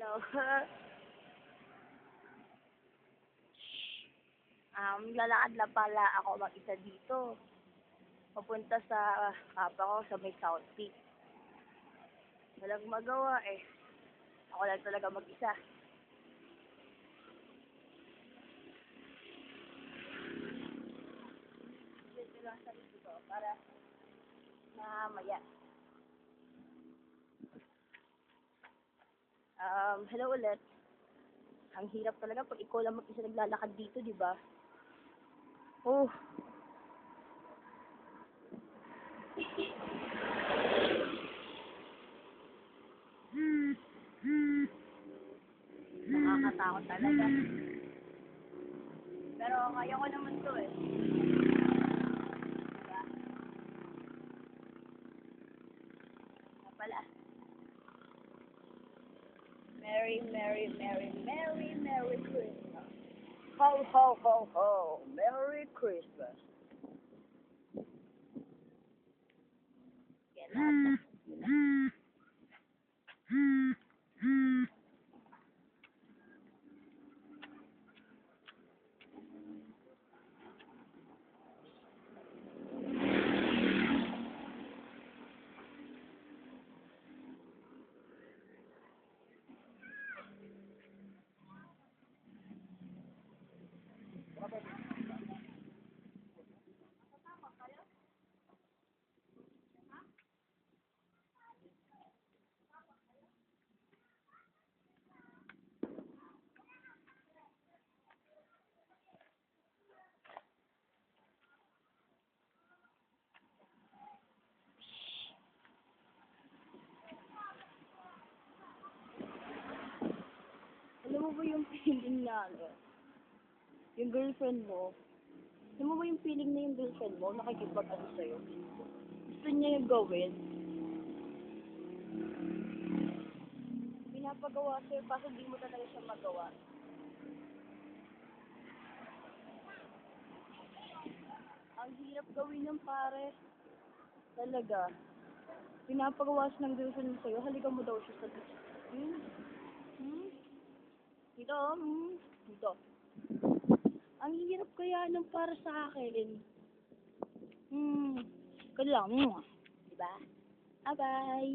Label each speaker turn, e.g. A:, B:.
A: Hello. Lalakad lang pala ako mag-isa dito. Papunta sa kapa ko sa may South Peak. Walang magawa eh. Ako lang talaga mag-isa. Dito lang sa dito ko para mamaya. Hello ulit. Ang hirap talaga pag ikaw lang mag-isa naglalakad dito, di ba? Oh. Nakakatakot talaga. Pero kaya ko naman to eh. Diba? Pala. Merry Christmas. Ho, ho, ho, ho. Merry Christmas. Yan na. Alam mo ba yung feeling na yung girlfriend mo, alam mo ba yung feeling na yung girlfriend mo nakikipag-ano sa'yo? Gusto niya yung gawin. Pinapagawa sa'yo kaso hindi mo talaga siya magawa. Ang hirap gawin ng pare. Talaga. Pinapagawa siya ng girlfriend mo sa'yo, halikan mo daw siya sa Dito, dito. Ang hirap kaya nung para sa akin. Kailangan mo. Diba? Bye-bye.